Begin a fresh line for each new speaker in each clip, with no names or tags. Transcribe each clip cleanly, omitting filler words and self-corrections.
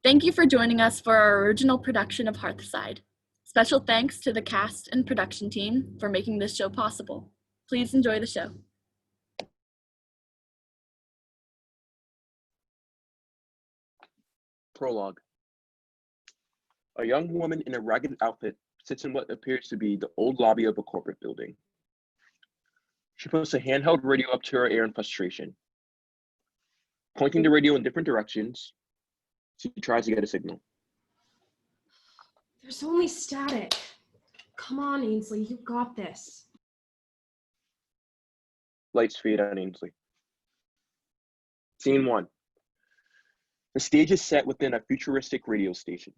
Thank you for joining us for our original production of Hearthside. Special thanks to the cast and production team for making this show possible. Please enjoy the show.
Prologue. A young woman in a ragged outfit sits in what appears to be the old lobby of a corporate building. She puts a handheld radio up to her ear in frustration. Pointing the radio in different directions, she tries to get a signal.
There's only static. Come on, Ainsley, you got this.
Lights fade on Ainsley. Scene 1. The stage is set within a futuristic radio station.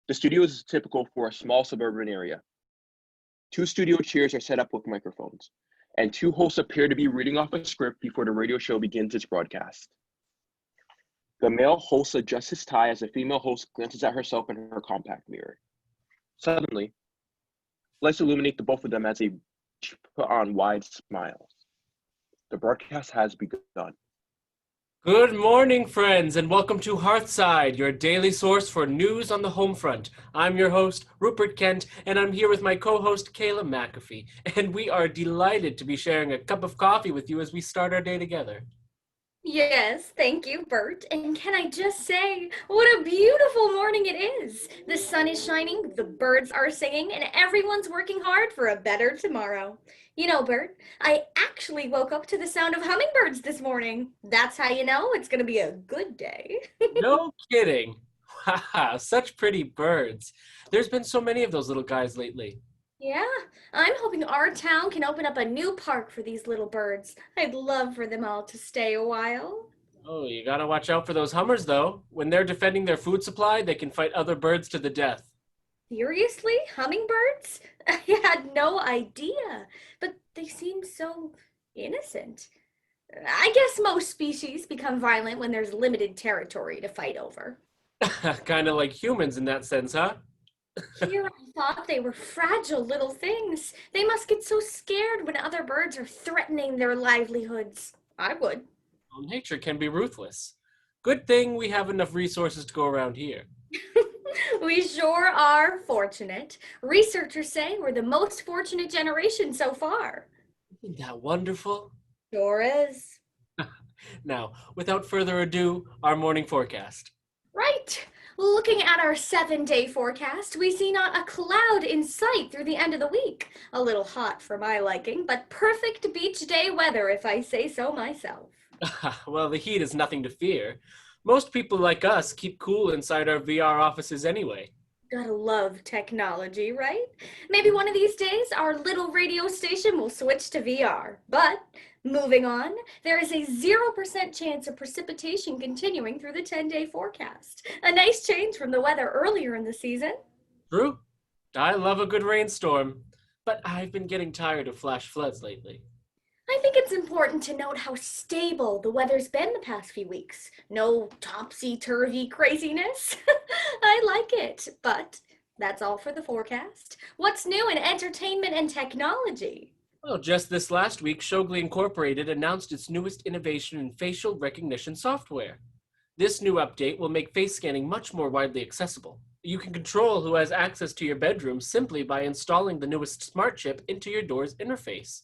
The studio is typical for a small suburban area. 2 studio chairs are set up with microphones, and 2 hosts appear to be reading off a script before the radio show begins its broadcast. The male host adjusts his tie as the female host glances at herself in her compact mirror. Suddenly, lights illuminate the both of them as they put on wide smiles. The broadcast has begun.
Good morning, friends, and welcome to Hearthside, your daily source for news on the home front. I'm your host, Rupert Kent, and I'm here with my co-host, Kayla MacAfee, and we are delighted to be sharing a cup of coffee with you as we start our day together.
Yes, thank you, Bert. And can I just say, what a beautiful morning it is. The sun is shining, the birds are singing, and everyone's working hard for a better tomorrow. You know, Bert, I actually woke up to the sound of hummingbirds this morning. That's how you know it's going to be a good day.
No kidding. Wow, such pretty birds. There's been so many of those little guys lately.
Yeah, I'm hoping our town can open up a new park for these little birds. I'd love for them all to stay a while.
Oh, you gotta watch out for those hummers, though. When they're defending their food supply, they can fight other birds to the death.
Seriously? Hummingbirds? I had no idea, but they seem so innocent. I guess most species become violent when there's limited territory to fight over.
Kinda like humans in that sense, huh?
Here I thought they were fragile little things. They must get so scared when other birds are threatening their livelihoods. I would.
Well, nature can be ruthless. Good thing we have enough resources to go around here.
We sure are fortunate. Researchers say we're the most fortunate generation so far.
Isn't that wonderful?
Sure is.
Now, without further ado, our morning forecast.
Right. Looking at our 7-day forecast, we see not a cloud in sight through the end of the week. A little hot for my liking, but perfect beach day weather if I say so myself.
Well, the heat is nothing to fear. Most people like us keep cool inside our VR offices anyway.
Gotta love technology, right? Maybe one of these days our little radio station will switch to VR. But moving on, there is a 0% chance of precipitation continuing through the 10-day forecast. A nice change from the weather earlier in the season.
True. I love a good rainstorm, but I've been getting tired of flash floods lately.
I think it's important to note how stable the weather's been the past few weeks. No topsy-turvy craziness. I like it, but that's all for the forecast. What's new in entertainment and technology?
Well, just this last week, Shogli Incorporated announced its newest innovation in facial recognition software. This new update will make face scanning much more widely accessible. You can control who has access to your bedroom simply by installing the newest smart chip into your door's interface.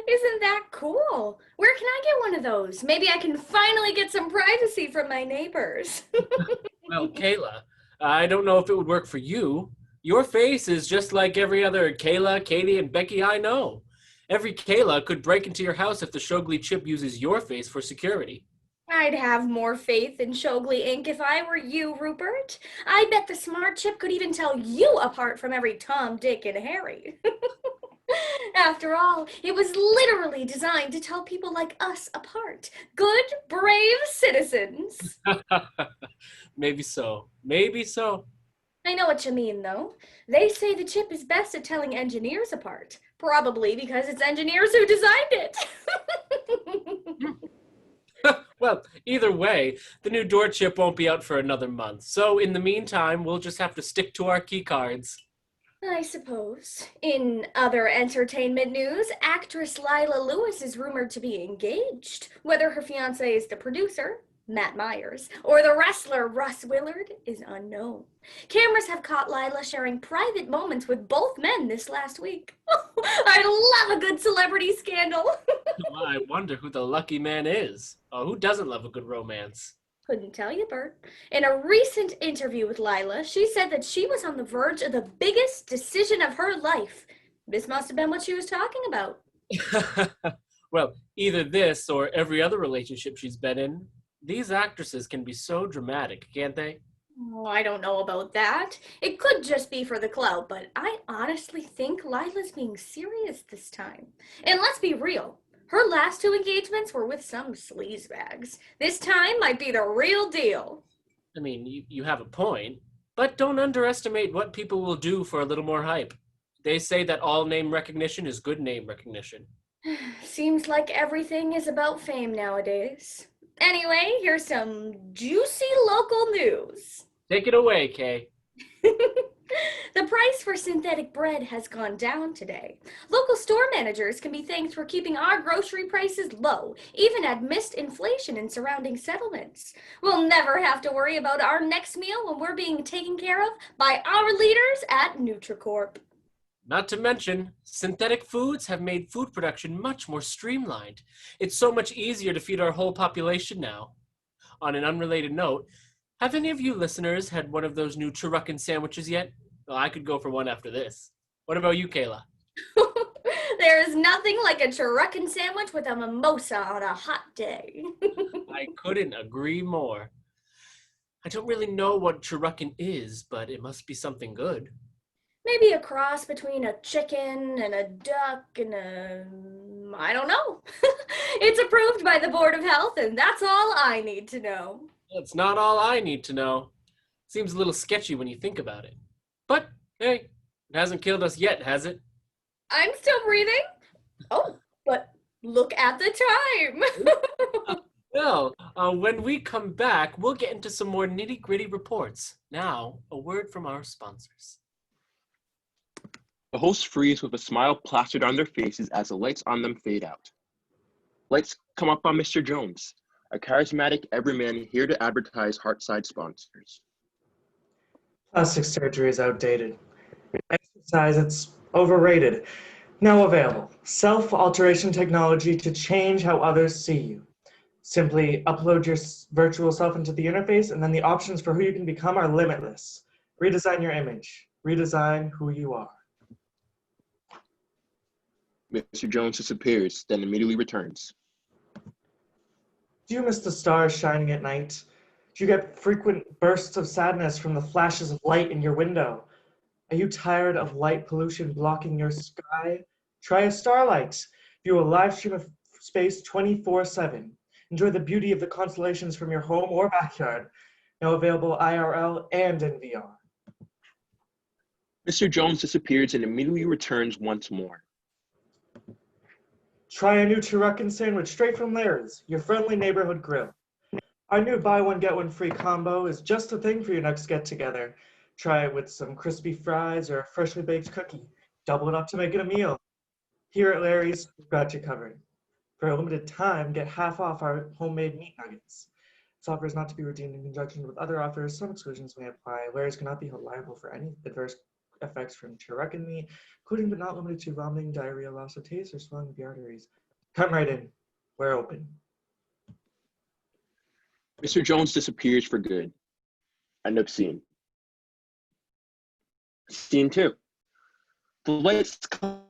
Isn't that cool? Where can I get one of those? Maybe I can finally get some privacy from my neighbors.
Well, Kayla, I don't know if it would work for you. Your face is just like every other Kayla, Katie, and Becky I know. Every Kayla could break into your house if the Shogli chip uses your face for security.
I'd have more faith in Shogli Inc. if I were you, Rupert. I bet the smart chip could even tell you apart from every Tom, Dick, and Harry. After all, it was literally designed to tell people like us apart. Good, brave citizens.
Maybe so. Maybe so.
I know what you mean, though. They say the chip is best at telling engineers apart. Probably because it's engineers who designed it.
Well, either way, the new door chip won't be out for another month. So in the meantime, we'll just have to stick to our key cards.
I suppose. In other entertainment news, actress Lila Lewis is rumored to be engaged. Whether her fiancé is the producer, Matt Myers, or the wrestler Russ Willard is unknown. Cameras have caught Lila sharing private moments with both men this last week. I love a good celebrity scandal.
Well, I wonder who the lucky man is. Oh, who doesn't love a good romance?
Couldn't tell you, Bert. In a recent interview with Lila, she said that she was on the verge of the biggest decision of her life. This must have been what she was talking about.
Well, either this or every other relationship she's been in. These actresses can be so dramatic, can't they?
Oh, I don't know about that. It could just be for the clout, but I honestly think Lila's being serious this time. And let's be real, her last 2 engagements were with some sleazebags. This time might be the real deal.
I mean, you have a point, but don't underestimate what people will do for a little more hype. They say that all name recognition is good name recognition.
Seems like everything is about fame nowadays. Anyway, here's some juicy local news.
Take it away, Kay.
The price for synthetic bread has gone down today. Local store managers can be thanked for keeping our grocery prices low, even amidst inflation in surrounding settlements. We'll never have to worry about our next meal when we're being taken care of by our leaders at NutriCorp.
Not to mention, synthetic foods have made food production much more streamlined. It's so much easier to feed our whole population now. On an unrelated note, have any of you listeners had one of those new Churruckin sandwiches yet? Well, I could go for one after this. What about you, Kayla?
There is nothing like a Churruckin sandwich with a mimosa on a hot day.
I couldn't agree more. I don't really know what Churruckin is, but it must be something good.
Maybe a cross between a chicken and a duck and I don't know. It's approved by the Board of Health, and that's all I need to know.
That's not all I need to know. Seems a little sketchy when you think about it. But, hey, it hasn't killed us yet, has it?
I'm still breathing. Oh, but look at the time.
Well, when we come back, we'll get into some more nitty-gritty reports. Now, a word from our sponsors.
The hosts freeze with a smile plastered on their faces as the lights on them fade out. Lights come up on Mr. Jones, a charismatic everyman here to advertise Hearthside sponsors.
Plastic surgery is outdated. Exercise, it's overrated. Now available. Self-alteration technology to change how others see you. Simply upload your virtual self into the interface, and then the options for who you can become are limitless. Redesign your image. Redesign who you are.
Mr. Jones disappears, then immediately returns.
Do you miss the stars shining at night? Do you get frequent bursts of sadness from the flashes of light in your window? Are you tired of light pollution blocking your sky? Try a starlight. View a live stream of space 24/7. Enjoy the beauty of the constellations from your home or backyard. Now available IRL and in VR.
Mr. Jones disappears and immediately returns once more.
Try a new Churruckin sandwich straight from Larry's, your friendly neighborhood grill. Our new buy one get one free combo is just the thing for your next get together. Try it with some crispy fries or a freshly baked cookie. Double it up to make it a meal. Here at Larry's, we've got you covered. For a limited time, get half off our homemade meat nuggets. This offer is not to be redeemed in conjunction with other offers. Some exclusions may apply. Larry's cannot be held liable for any adverse effects from Churruckin meat, including but not limited to vomiting, diarrhea, loss of taste, or swelling of the arteries. Come right in. We're open.
Mr. Jones disappears for good. End of scene. Scene 2. The lights come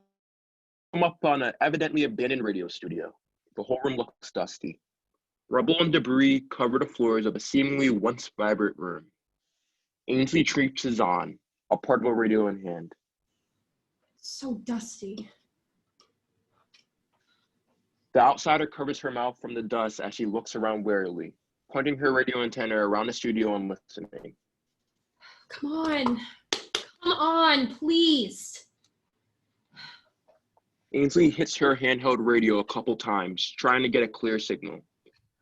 up on an evidently abandoned radio studio. The whole room looks dusty. Rubble and debris cover the floors of a seemingly once vibrant room. Ainsley traipses on, a portable radio in hand.
So dusty.
The outsider covers her mouth from the dust as she looks around warily, pointing her radio antenna around the studio and listening.
Come on. Come on, please.
Ainsley hits her handheld radio a couple times, trying to get a clear signal.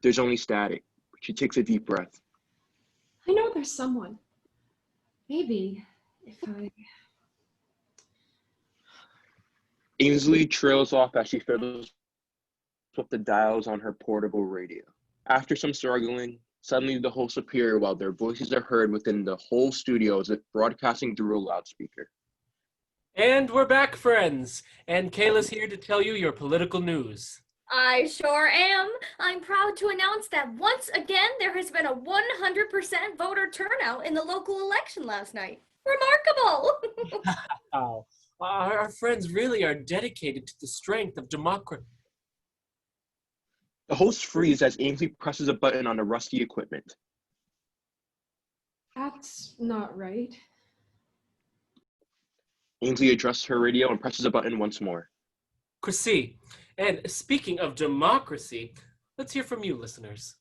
There's only static. She takes a deep breath.
I know there's someone. Maybe if I...
Ainsley trails off as she fiddles with the dials on her portable radio. After some struggling, suddenly the hosts appear while their voices are heard within the whole studio as if broadcasting through a loudspeaker.
And we're back, friends. And Kayla's here to tell you your political news.
I sure am. I'm proud to announce that once again there has been a 100% voter turnout in the local election last night. Remarkable!
Oh, our friends really are dedicated to the strength of democracy.
The hosts freeze as Ainsley presses a button on the rusty equipment.
That's not right.
Ainsley adjusts her radio and presses a button once more.
Chrissy. And speaking of democracy, let's hear from you, listeners.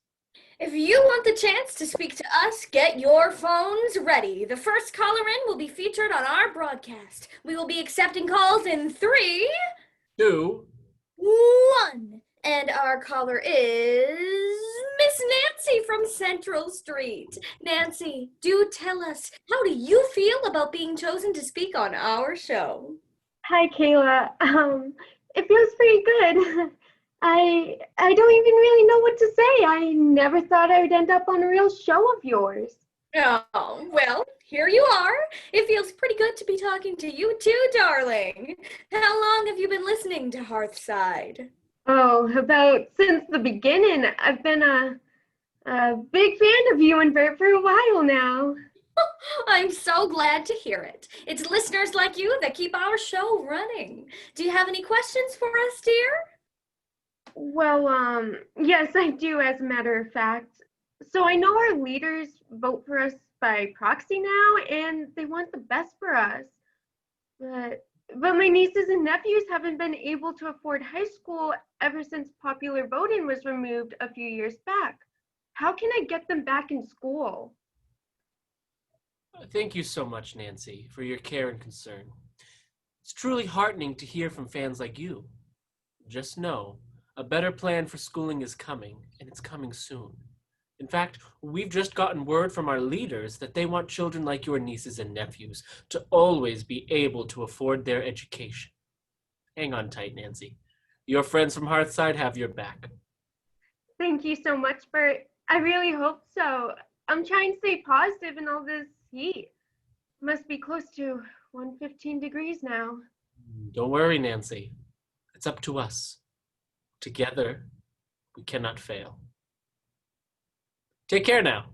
If you want the chance to speak to us, get your phones ready. The first caller in will be featured on our broadcast. We will be accepting calls in 3,
2,
1. And our caller is Miss Nancy from Central Street. Nancy, do tell us, how do you feel about being chosen to speak on our show?
Hi, Kayla. It feels pretty good. I don't even really know what to say. I never thought I would end up on a real show of yours.
Oh, well, here you are. It feels pretty good to be talking to you too, darling. How long have you been listening to Hearthside?
Oh, about since the beginning. I've been a big fan of you and Bert for a while now.
I'm so glad to hear it. It's listeners like you that keep our show running. Do you have any questions for us, dear?
Well, yes, I do, as a matter of fact. So I know our leaders vote for us by proxy now, and they want the best for us. But my nieces and nephews haven't been able to afford high school ever since popular voting was removed a few years back. How can I get them back in school?
Thank you so much, Nancy, for your care and concern. It's truly heartening to hear from fans like you. Just know, a better plan for schooling is coming, and it's coming soon. In fact, we've just gotten word from our leaders that they want children like your nieces and nephews to always be able to afford their education. Hang on tight, Nancy. Your friends from Hearthside have your back.
Thank you so much, Bert. I really hope so. I'm trying to stay positive in all this heat. Must be close to 115 degrees now.
Don't worry, Nancy. It's up to us. Together, we cannot fail. Take care now.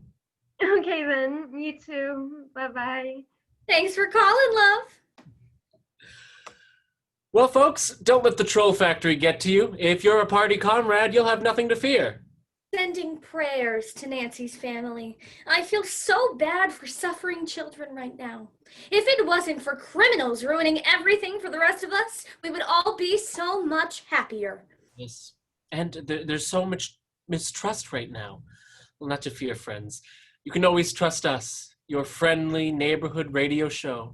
Okay then, you too. Bye-bye.
Thanks for calling, love.
Well, folks, don't let the troll factory get to you. If you're a party comrade, you'll have nothing to fear.
Sending prayers to Nancy's family. I feel so bad for suffering children right now. If it wasn't for criminals ruining everything for the rest of us, we would all be so much happier.
Yes. And there's so much mistrust right now. Well, not to fear, friends. You can always trust us, your friendly neighborhood radio show.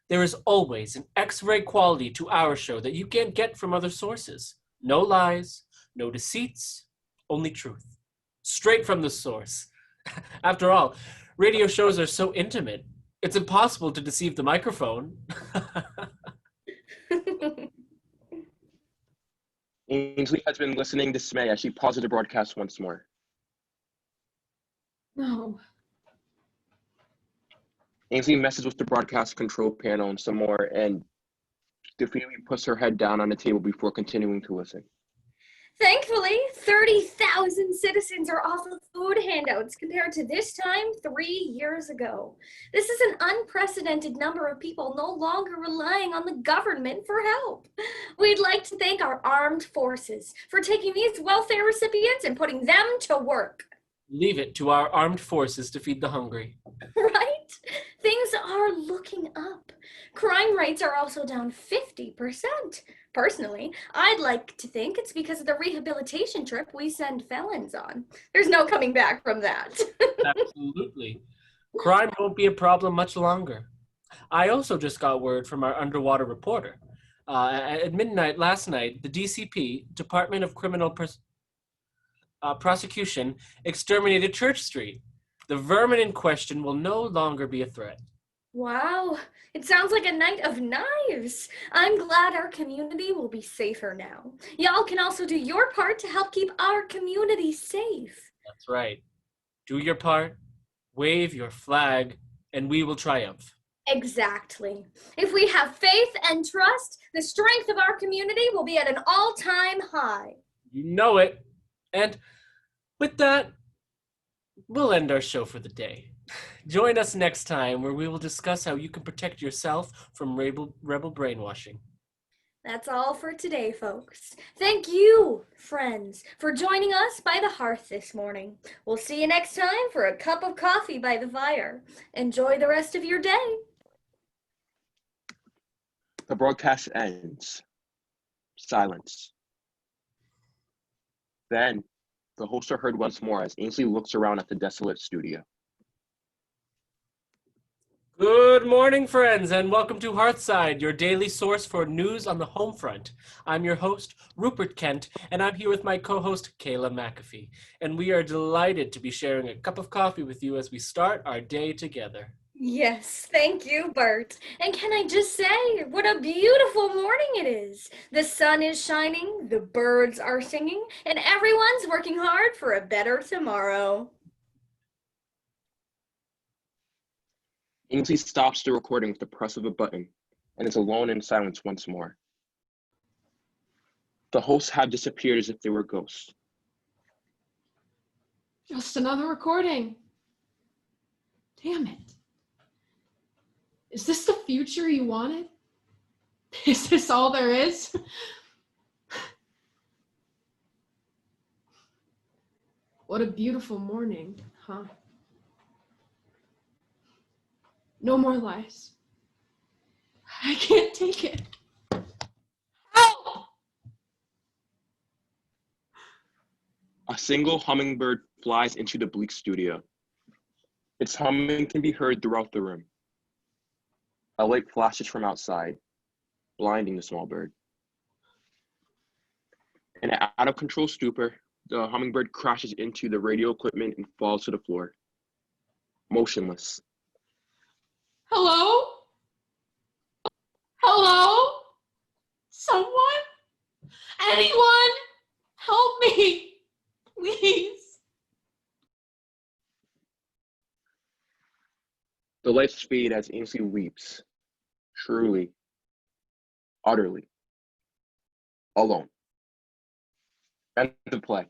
There is always an X-ray quality to our show that you can't get from other sources. No lies, no deceits, only truth. Straight from the source. After all, radio shows are so intimate, it's impossible to deceive the microphone.
Ainsley has been listening dismay as she pauses the broadcast once more.
No.
Ainsley messes with the broadcast control panel and some more, and defeatedly puts her head down on the table before continuing to listen.
Thankfully, 30,000 citizens are off of food handouts compared to this time 3 years ago. This is an unprecedented number of people no longer relying on the government for help. We'd like to thank our armed forces for taking these welfare recipients and putting them to work.
Leave it to our armed forces to feed the hungry.
Right? Things are looking up. Crime rates are also down 50%. Personally, I'd like to think it's because of the rehabilitation trip we send felons on. There's no coming back from that.
Absolutely. Crime won't be a problem much longer. I also just got word from our underwater reporter. At midnight last night, the DCP, Department of Criminal Prosecution, exterminated Church Street. The vermin in question will no longer be a threat.
Wow, it sounds like a night of knives. I'm glad our community will be safer now. Y'all can also do your part to help keep our community safe.
That's right. Do your part, wave your flag, and we will triumph.
Exactly. If we have faith and trust, the strength of our community will be at an all-time high.
You know it. And with that, we'll end our show for the day. Join us next time where we will discuss how you can protect yourself from rebel brainwashing.
That's all for today, folks. Thank you, friends, for joining us by the hearth this morning. We'll see you next time for a cup of coffee by the fire. Enjoy the rest of your day.
The broadcast ends. Silence. Then, the hosts are heard once more as Ainsley looks around at the desolate studio.
Good morning, friends, and welcome to Hearthside, your daily source for news on the home front. I'm your host, Rupert Kent, and I'm here with my co-host, Kayla MacAfee, and we are delighted to be sharing a cup of coffee with you as we start our day together.
Yes, thank you, Bert. And can I just say, what a beautiful morning it is. The sun is shining, the birds are singing, and everyone's working hard for a better tomorrow.
Ainsley stops the recording with the press of a button and is alone in silence once more. The hosts have disappeared as if they were ghosts.
Just another recording. Damn it. Is this the future you wanted? Is this all there is? What a beautiful morning, huh? No more lies. I can't take it. Help!
A single hummingbird flies into the bleak studio. Its humming can be heard throughout the room. A light flashes from outside, blinding the small bird. In an out-of-control stupor, the hummingbird crashes into the radio equipment and falls to the floor, motionless.
Hello? Hello? Someone? Anyone? Help me! Please.
The lights fade as Ainsley weeps, truly, utterly, alone. End of play.